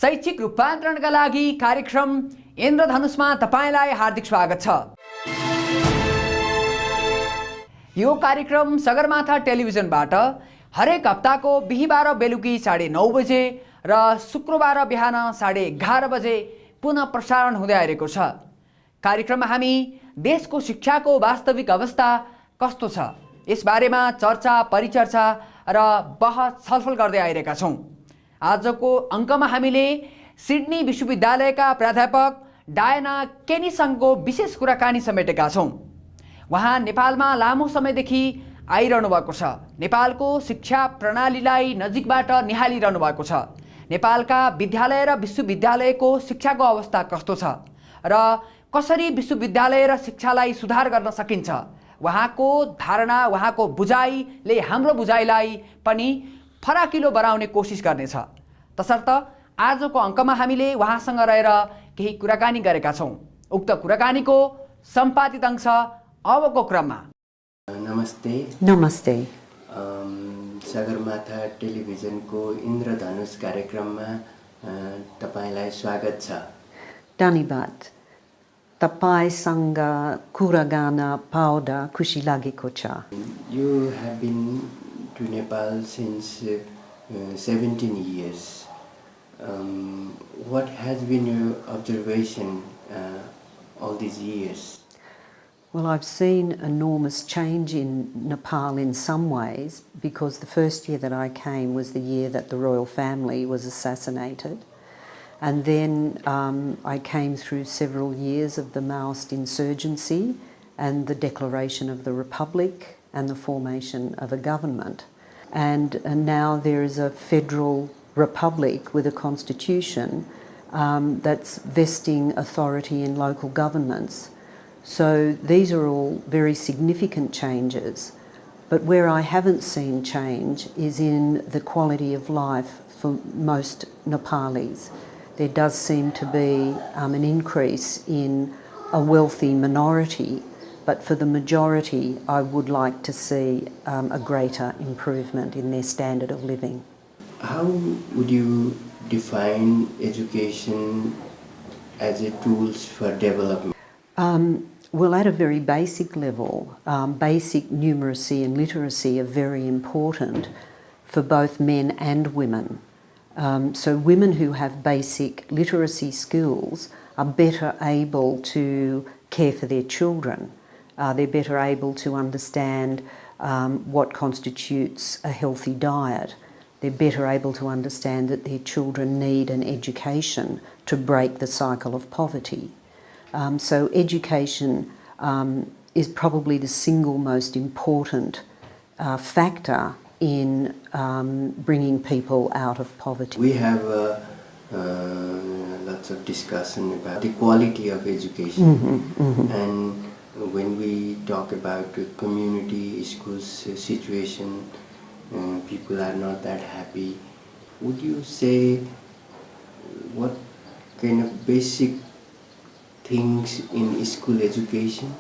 शैक्षिक रूपान्तरणका लागि कार्यक्रम इन्द्रधनुषमा तपाईलाई हार्दिक स्वागत छ। यो कार्यक्रम सगरमाथा टेलिभिजनबाट हरेक हप्ताको बिहीबार बेलुकी 9:30 बजे र शुक्रबार बिहान 11:30 बजे पुनः प्रसारण हुँदै आइरहेको छ। कार्यक्रममा हामी देशको शिक्षाको वास्तविक अवस्था कस्तो छ यसबारेमा चर्चा, परिचर्चा र बहस छलफल गर्दै आइरहेका छौँ। आजको अङ्कमा हामीले सिडनी विश्वविद्यालयका प्राध्यापक डायना केनीसँगको विशेष कुराकानी समेटेका छौँ। उहाँ नेपालमा लामो समयदेखि आइरहनु भएको छ। नेपालको शिक्षा प्रणालीलाई नजिकबाट निहालिरहनु भएको छ। नेपालका विद्यालय र विश्वविद्यालयको शिक्षाको अवस्था कस्तो छ र कसरी विश्वविद्यालय र शिक्षालाई सुधार गर्न सकिन्छ, उहाँको धारणा, उहाँको बुझाइले हाम्रो बुझाइलाई पनि फराकिलो बनाउने कोसिस गर्नेछ। तसर्थ आजको अङ्कमा हामीले उहाँसँग रहेर केही कुराकानी गरेका छौँ। उक्त कुराकानीको सम्पादित अंश अबको क्रममा। नमस्ते। नमस्ते। सगरमाथा टेलिभिजनको इन्द्रधनुष कार्यक्रममा तपाईलाई स्वागत छ। धन्यवाद। तपाईसँग कुरा गर्न पाउँदा खुसी लागेको छ। You have been to Nepal since 17 years. What has been your observation all these years? Well, I've seen enormous change in Nepal in some ways, because the first year that I came was the year that the royal family was assassinated. And then I came through several years of the Maoist insurgency and the declaration of the Republic and the formation of a government. And now there is a federal republic with a constitution that's vesting authority in local governments. So these are all very significant changes. But where I haven't seen change is in the quality of life for most Nepalis. There does seem to be an increase in a wealthy minority, but for the majority I would like to see a greater improvement in their standard of living. How would you define education as a tools for development? Well, at a very basic level, basic numeracy and literacy are very important for both men and women. So women who have basic literacy skills are better able to care for their children. They're better able to understand what constitutes a healthy diet. They're better able to understand that their children need an education to break the cycle of poverty. So education is probably the single most important factor in bringing people out of poverty. We have lots of discussion about the quality of education. And when we talk about the community schools situation, people are not that happy. Would you say what kind of basic things in school education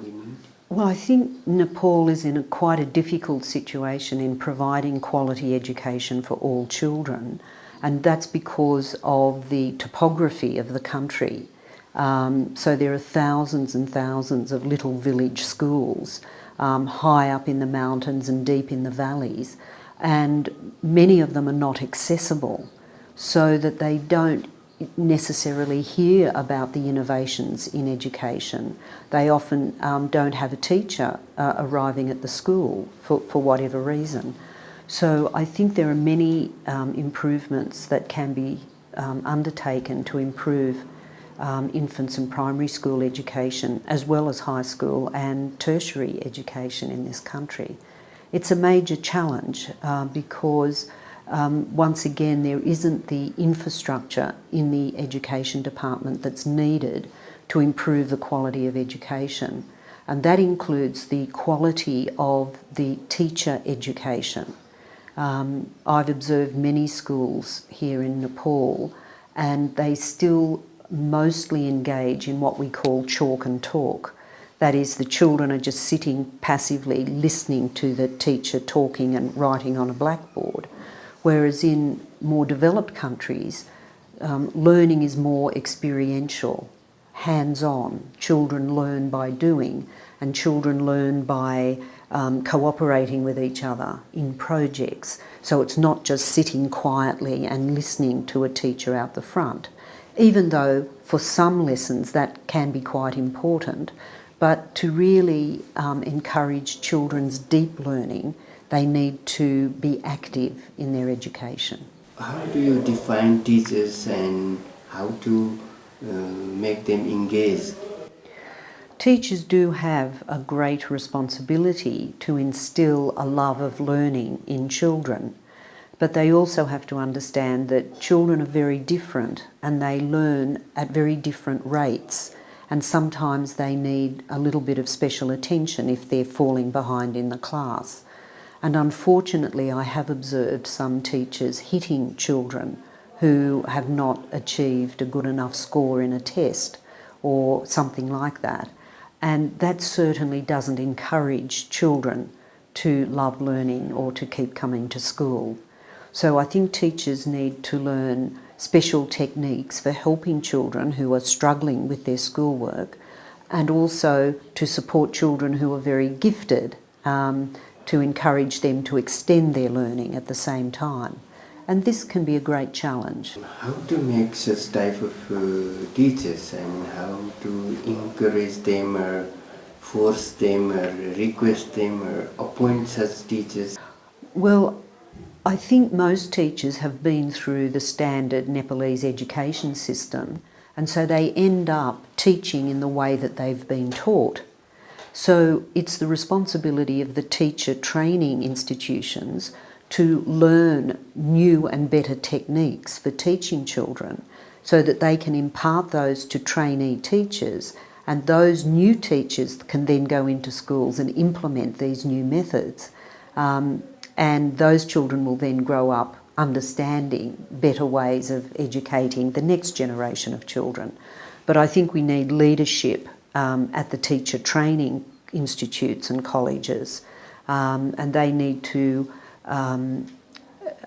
we need? Well, I think Nepal is in quite a difficult situation in providing quality education for all children, and that's because of the topography of the country. So there are thousands and thousands of little village schools high up in the mountains and deep in the valleys, and many of them are not accessible, so that they don't necessarily hear about the innovations in education. They often don't have a teacher arriving at the school for whatever reason. So I think there are many improvements that can be undertaken to improve infants and primary school education, as well as high school and tertiary education in this country. It's a major challenge because once again, there isn't the infrastructure in the education department that's needed to improve the quality of education. And that includes the quality of the teacher education. I've observed many schools here in Nepal, and they still mostly engage in what we call chalk and talk. That is, the children are just sitting passively listening to the teacher talking and writing on a blackboard. Whereas in more developed countries, learning is more experiential, hands-on. Children learn by doing, and children learn by cooperating with each other in projects. So it's not just sitting quietly and listening to a teacher out the front, even though for some lessons that can be quite important. But to really encourage children's deep learning, they need to be active in their education. How do you define teachers and how to make them engaged? Teachers do have a great responsibility to instill a love of learning in children, but they also have to understand that children are very different and they learn at very different rates, and sometimes they need a little bit of special attention if they're falling behind in the class. And unfortunately, I have observed some teachers hitting children who have not achieved a good enough score in a test or something like that. And that certainly doesn't encourage children to love learning or to keep coming to school. So I think teachers need to learn special techniques for helping children who are struggling with their schoolwork, and also to support children who are very gifted, to encourage them to extend their learning at the same time. And this can be a great challenge. How to make such type of teachers, and how to encourage them or force them or request them or appoint such teachers? Well, I think most teachers have been through the standard Nepalese education system, and so they end up teaching in the way that they've been taught. So it's the responsibility of the teacher training institutions to learn new and better techniques for teaching children so that they can impart those to trainee teachers, and those new teachers can then go into schools and implement these new methods. And those children will then grow up understanding better ways of educating the next generation of children. But I think we need leadership at the teacher training institutes and colleges, and they need to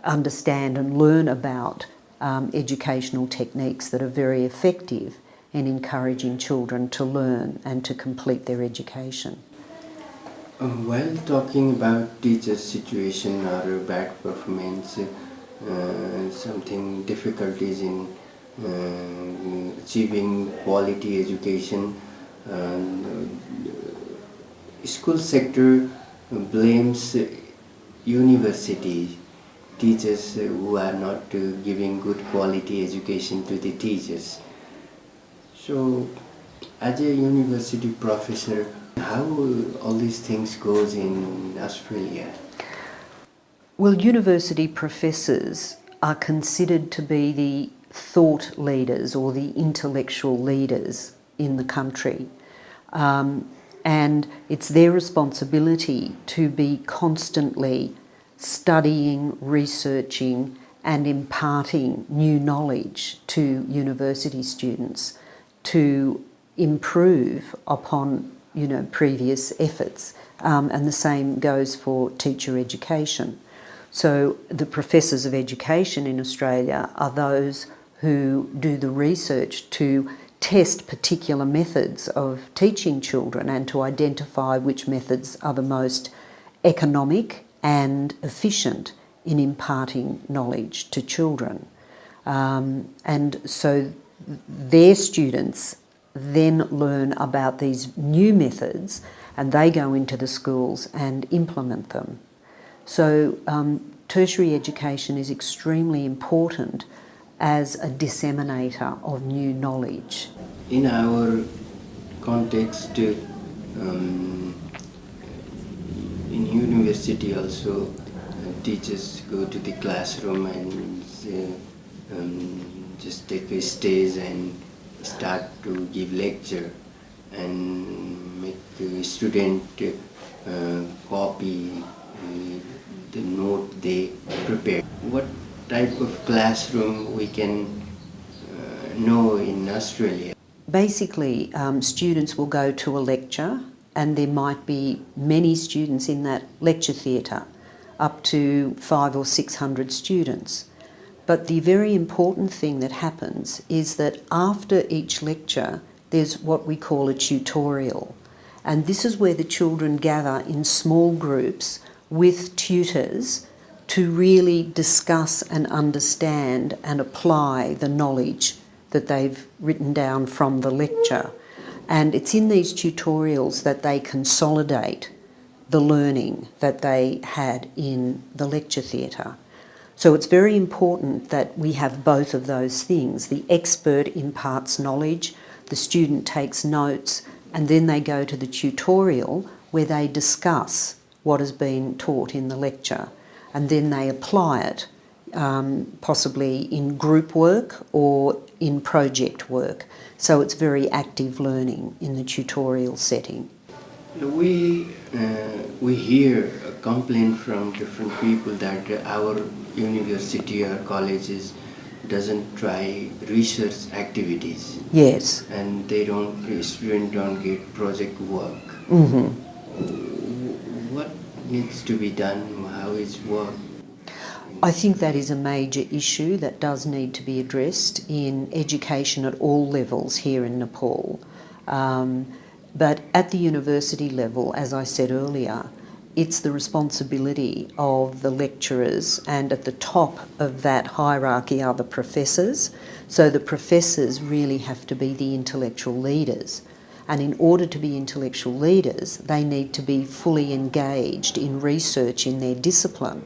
understand and learn about educational techniques that are very effective in encouraging children to learn and to complete their education. While talking about teachers' situation or bad performance, something difficulties in achieving quality education, school sector blames university teachers who are not giving good quality education to the teachers. So, as a university professor, how all these things goes in Australia? Well, university professors are considered to be the thought leaders or the intellectual leaders in the country. And it's their responsibility to be constantly studying, researching and imparting new knowledge to university students to improve upon previous efforts, and the same goes for teacher education. So the professors of education in Australia are those who do the research to test particular methods of teaching children and to identify which methods are the most economic and efficient in imparting knowledge to children. And so their students then learn about these new methods and they go into the schools and implement them. So tertiary education is extremely important as a disseminator of new knowledge. In our context, in university also, teachers go to the classroom and just take a stage and start to give lecture and make the student copy the note they prepare. What type of classroom we can know in Australia? Basically, students will go to a lecture and there might be many students in that lecture theatre, up to 500 or 600 students. But the very important thing that happens is that after each lecture, there's what we call a tutorial. And this is where the children gather in small groups with tutors to really discuss and understand and apply the knowledge that they've written down from the lecture. And it's in these tutorials that they consolidate the learning that they had in the lecture theatre. So it's very important that we have both of those things. The expert imparts knowledge, the student takes notes, and then they go to the tutorial where they discuss what has been taught in the lecture, and then they apply it, possibly in group work or in project work. So it's very active learning in the tutorial setting. We hear a complaint from different people that our university or colleges doesn't try research activities. Yes. And students don't get project work. Mm-hmm. What needs to be done? How is work? I think that is a major issue that does need to be addressed in education at all levels here in Nepal. But at the university level, as I said earlier, it's the responsibility of the lecturers, and at the top of that hierarchy are the professors. So the professors really have to be the intellectual leaders. And in order to be intellectual leaders, they need to be fully engaged in research in their discipline.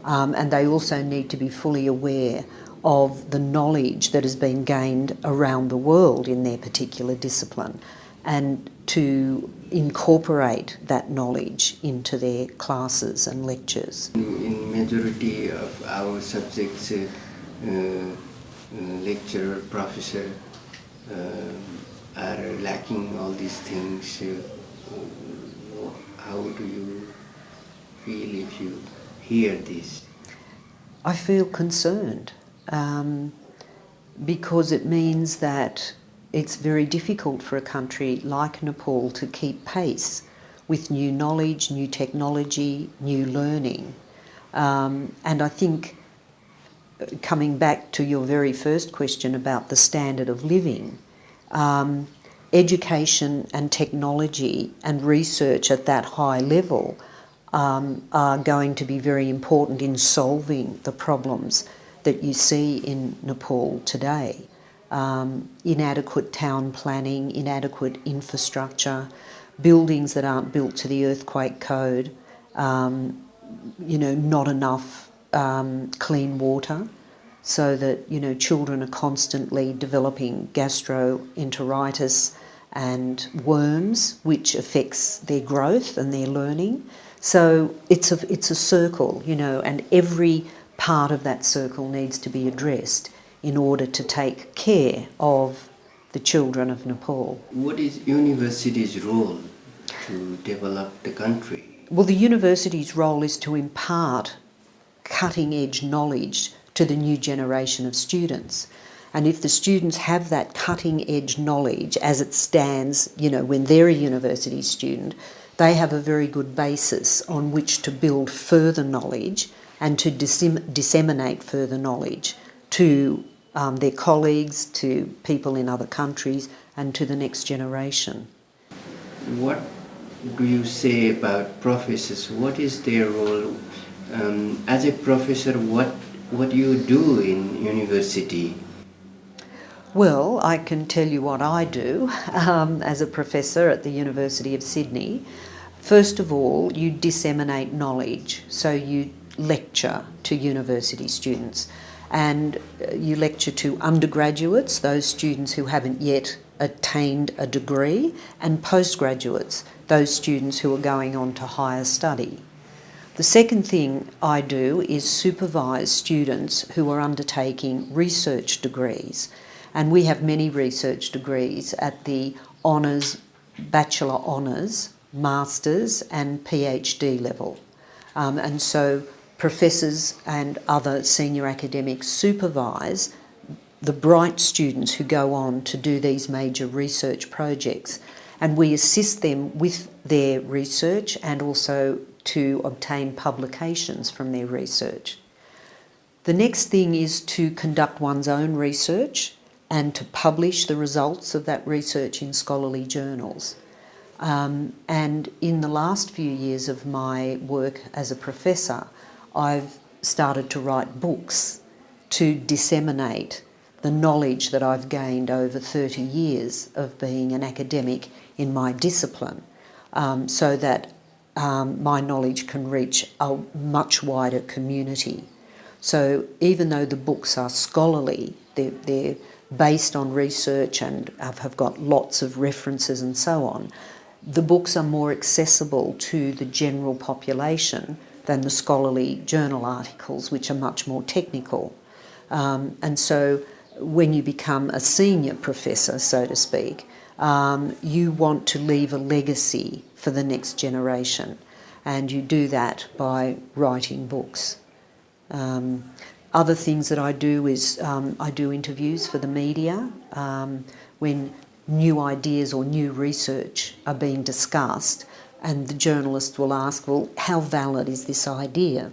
And they also need to be fully aware of the knowledge that has been gained around the world in their particular discipline, and to incorporate that knowledge into their classes and lectures. In majority of our subjects, lecturer, professor are lacking all these things. How do you feel if you hear this? I feel concerned because it means that it's very difficult for a country like Nepal to keep pace with new knowledge, new technology, new learning. And I think, coming back to your very first question about the standard of living, education and technology and research at that high level are going to be very important in solving the problems that you see in Nepal today. Inadequate town planning, inadequate infrastructure, buildings that aren't built to the earthquake code, not enough clean water, so that children are constantly developing gastroenteritis and worms, which affects their growth and their learning. So it's a circle, and every part of that circle needs to be addressed in order to take care of the children of Nepal. What is university's role to develop the country? Well, the university's role is to impart cutting-edge knowledge to the new generation of students. And if the students have that cutting-edge knowledge as it stands, when they're a university student, they have a very good basis on which to build further knowledge and to disseminate further knowledge to their colleagues, to people in other countries, and to the next generation. What do you say about professors? What is their role? As a professor, what do you do in university? Well, I can tell you what I do as a professor at the University of Sydney. First of all, you disseminate knowledge, so you lecture to university students. And you lecture to undergraduates, those students who haven't yet attained a degree, and postgraduates, those students who are going on to higher study. The second thing I do is supervise students who are undertaking research degrees. And we have many research degrees at the honours, bachelor honours, masters and PhD level. And so professors and other senior academics supervise the bright students who go on to do these major research projects, and we assist them with their research and also to obtain publications from their research. The next thing is to conduct one's own research and to publish the results of that research in scholarly journals. And in the last few years of my work as a professor, I've started to write books to disseminate the knowledge that I've gained over 30 years of being an academic in my discipline, so that my knowledge can reach a much wider community. So even though the books are scholarly, they're based on research and have got lots of references and so on, the books are more accessible to the general population than the scholarly journal articles, which are much more technical. And so when you become a senior professor, so to speak, you want to leave a legacy for the next generation, and you do that by writing books. Other things that I do is I do interviews for the media when new ideas or new research are being discussed, and the journalist will ask, well, how valid is this idea?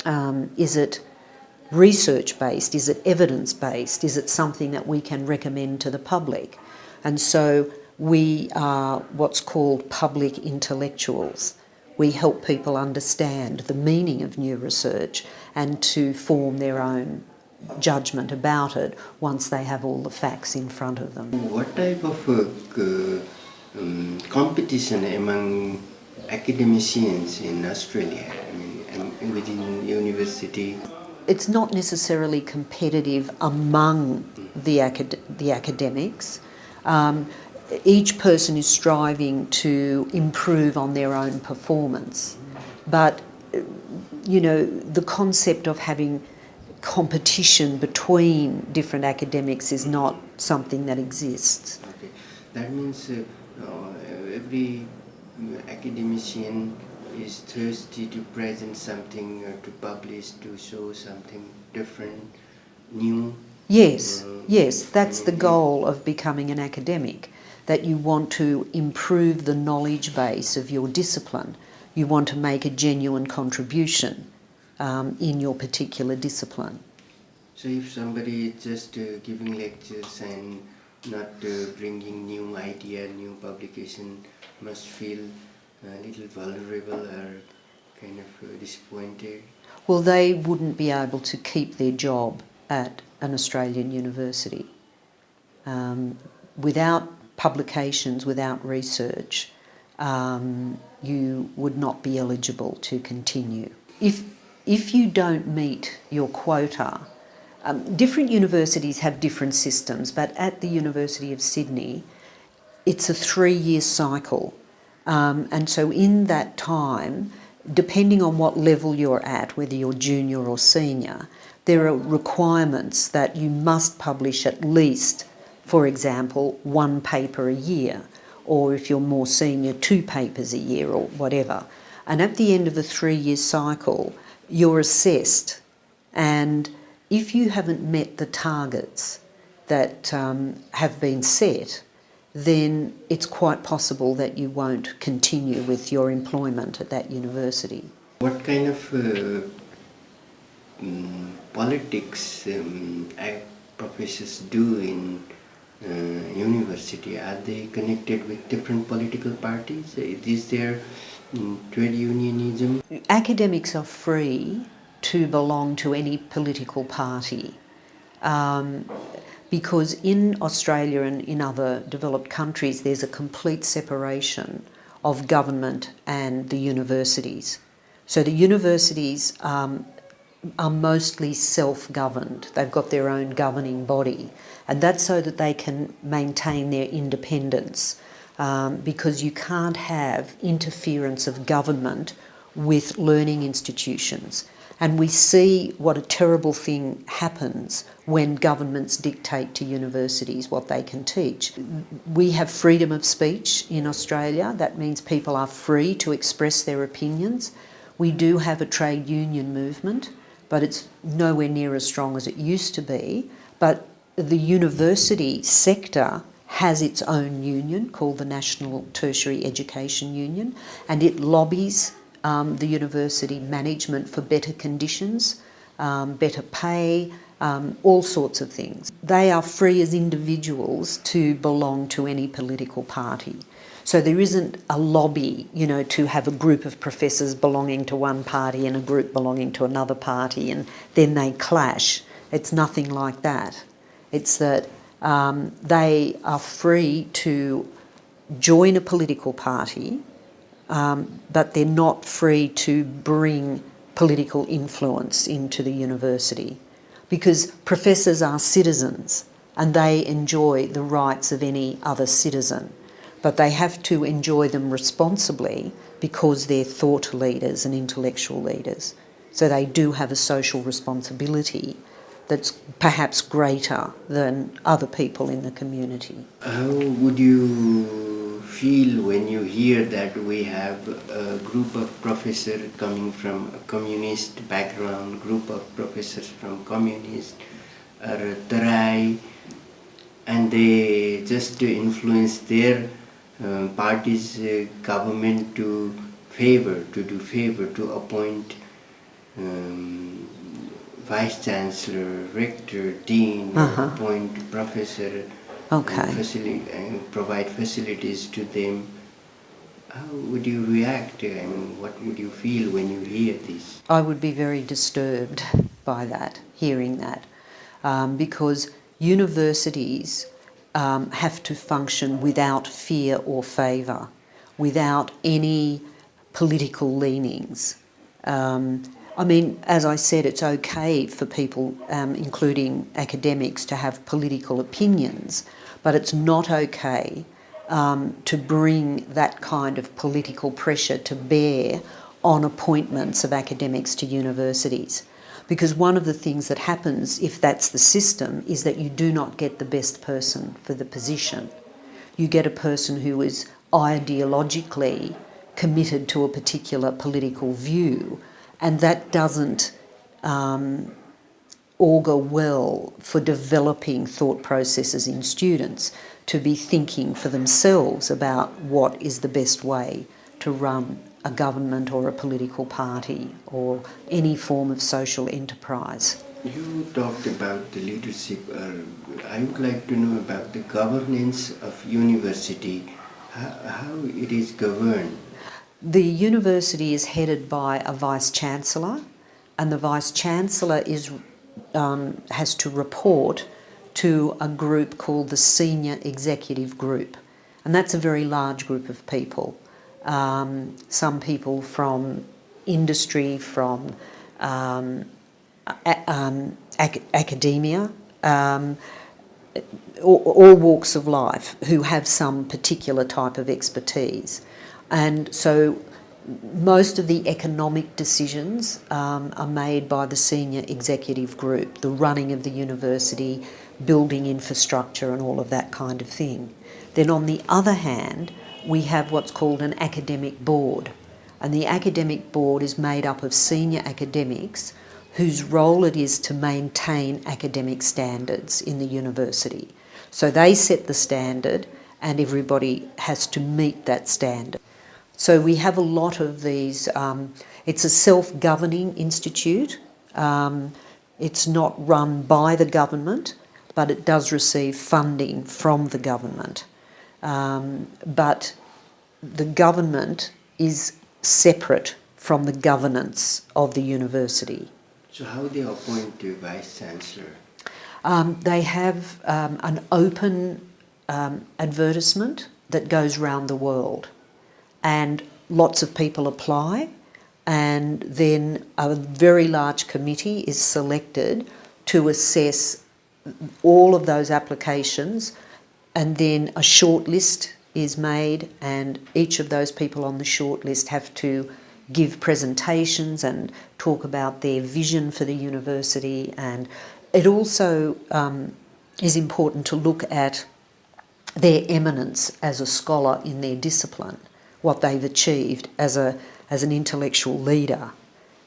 Is it research-based? Is it evidence-based? Is it something that we can recommend to the public? And so we are what's called public intellectuals. We help people understand the meaning of new research and to form their own judgment about it once they have all the facts in front of them. What type of competition among academicians in Australia, I mean, within university? It's not necessarily competitive among the academics. Each person is striving to improve on their own performance. But, you know, the concept of having competition between different academics is not something that exists. Okay. That means every academician is thirsty to present something or to publish, to show something different, new. Yes, yes, that's the goal of becoming an academic, that you want to improve the knowledge base of your discipline. You want to make a genuine contribution in your particular discipline. So if somebody is just giving lectures and not bringing new idea, new publication, must feel a little vulnerable or kind of disappointed? Well, they wouldn't be able to keep their job at an Australian university. Without publications, without research, you would not be eligible to continue. If you don't meet your quota, different universities have different systems, but at the University of Sydney, it's a 3-year cycle. And so in that time, depending on what level you're at, whether you're junior or senior, there are requirements that you must publish at least, for example, 1 paper a year, or if you're more senior, 2 papers a year or whatever. And at the end of the 3-year cycle, you're assessed, and if you haven't met the targets that have been set, then it's quite possible that you won't continue with your employment at that university. What kind of politics professors do in university? Are they connected with different political parties? Is there trade unionism? Academics are free to belong to any political party. Because in Australia and in other developed countries, there's a complete separation of government and the universities. So the universities are mostly self-governed. They've got their own governing body, and that's so that they can maintain their independence, because you can't have interference of government with learning institutions. And we see what a terrible thing happens when governments dictate to universities what they can teach. We have freedom of speech in Australia. That means people are free to express their opinions. We do have a trade union movement, but it's nowhere near as strong as it used to be. But the university sector has its own union called the National Tertiary Education Union, and it lobbies the university management for better conditions better pay, all sorts of things. They are free as individuals to belong to any political party. So there isn't a lobby, to have a group of professors belonging to one party and a group belonging to another party and then they clash. It's nothing like that. It's that they are free to join a political party, but they're not free to bring political influence into the university, because professors are citizens and they enjoy the rights of any other citizen, but they have to enjoy them responsibly because they're thought leaders and intellectual leaders. So they do have a social responsibility that's perhaps greater than other people in the community. How would you feel when you hear that we have a group of professors coming from a communist background, group of professors from communist or Tarai, and they just influence their party's government to appoint vice chancellor, rector, dean, appoint professor, and provide facilities to them? How would you react? I mean, what would you feel when you hear this? I would be very disturbed by that, hearing that, because universities have to function without fear or favour, without any political leanings. I mean, as I said, it's okay for people, including academics, to have political opinions, but it's not okay to bring that kind of political pressure to bear on appointments of academics to universities. Because one of the things that happens, if that's the system, is that you do not get the best person for the position. You get a person who is ideologically committed to a particular political view, and that doesn't augur well for developing thought processes in students to be thinking for themselves about what is the best way to run a government or a political party or any form of social enterprise. You talked about the leadership. I would like to know about the governance of university, how it is governed. The university is headed by a vice-chancellor, and the vice-chancellor has to report to a group called the senior executive group, and that's a very large group of people. Some people from industry, from academia, all walks of life, who have some particular type of expertise. And so most of the economic decisions are made by the senior executive group, the running of the university, building infrastructure and all of that kind of thing. Then on the other hand, we have what's called an academic board. And the academic board is made up of senior academics whose role it is to maintain academic standards in the university. So they set the standard and everybody has to meet that standard. So we have a lot of these, it's a self-governing institute. It's not run by the government, but it does receive funding from the government. But the government is separate from the governance of the university. So how they appoint the vice-chancellor? They have an open advertisement that goes round the world, and lots of people apply, and then a very large committee is selected to assess all of those applications, and then a short list is made, and each of those people on the short list have to give presentations and talk about their vision for the university. And it also is important to look at their eminence as a scholar in their discipline, what they've achieved as an intellectual leader.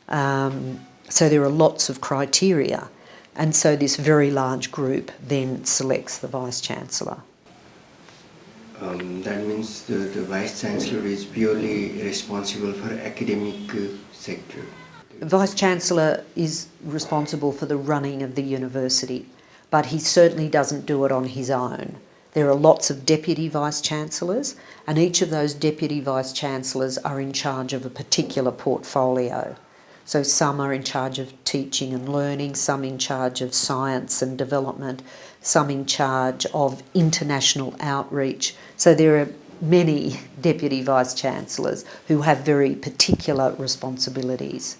So there are lots of criteria, and so this very large group then selects the Vice-Chancellor. That means the Vice-Chancellor is purely responsible for academic sector. Vice Chancellor is responsible for the running of the university, but he certainly doesn't do it on his own. There are lots of deputy Vice Chancellors, and each of those deputy Vice Chancellors are in charge of a particular portfolio. So some are in charge of teaching and learning, some in charge of science and development, some in charge of international outreach. So there are many deputy Vice Chancellors who have very particular responsibilities.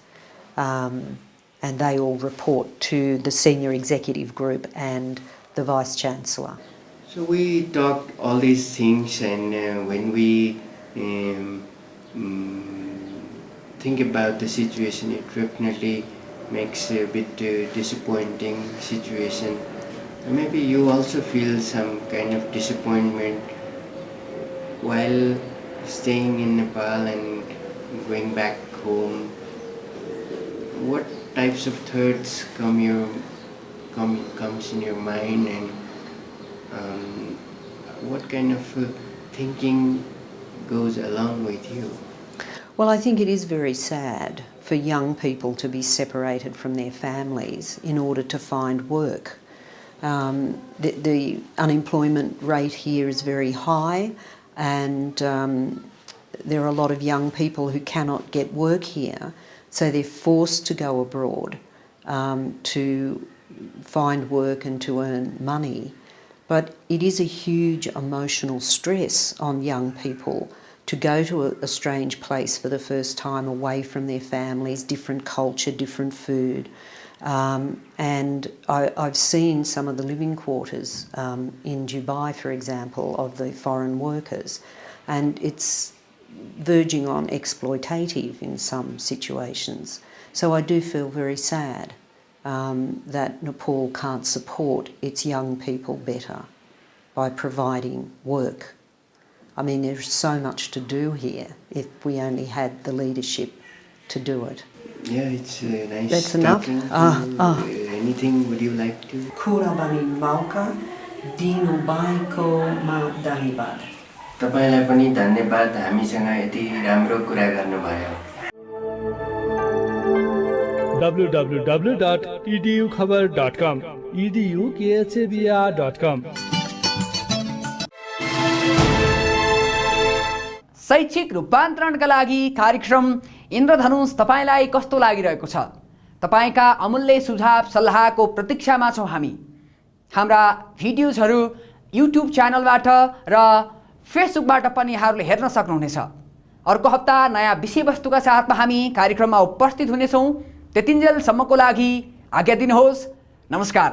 And they all report to the senior executive group and the Vice Chancellor. So we talked all these things, and when we think about the situation, it definitely makes a bit disappointing situation. Maybe you also feel some kind of disappointment while staying in Nepal and going back home. What types of thoughts comes in your mind, and what kind of thinking goes along with you? Well, I think it is very sad for young people to be separated from their families in order to find work. The unemployment rate here is very high, and there are a lot of young people who cannot get work here, so they're forced to go abroad to find work and to earn money. But it is a huge emotional stress on young people to go to a strange place for the first time, away from their families, different culture, different food. And I've seen some of the living quarters in Dubai, for example, of the foreign workers, and it's verging on exploitative in some situations. So I do feel very sad that Nepal can't support its young people better by providing work. I mean, there's so much to do here if we only had the leadership to do it. Yeah, it's nice. That's enough? Anything would you like to? Kurabani mauka dinu baiko ma dhanyabad. तपाईलाई पनि धन्यवाद हामीसँग यति राम्रो कुरा गर्नुभयो. www.edukhabar.com edukhabar.com शैक्षिक रूपान्तरणका लागि कार्यक्रम इन्द्रधनुष तपाईलाई कस्तो लागिरहेको छ? तपाईका अमूल्य सुझाव सल्लाहको प्रतीक्षामा छौं हामी. हाम्रा भिडियोजहरू युट्युब च्यानलबाट र फेसबुकबाट पनि यहाँहरूले हेर्न सक्नुहुनेछ. अर्को हप्ता नयाँ विषयवस्तुका साथमा हामी कार्यक्रममा उपस्थित हुनेछौं. त्यतिन्जेलसम्मको लागि आज्ञा दिनुहोस्. नमस्कार.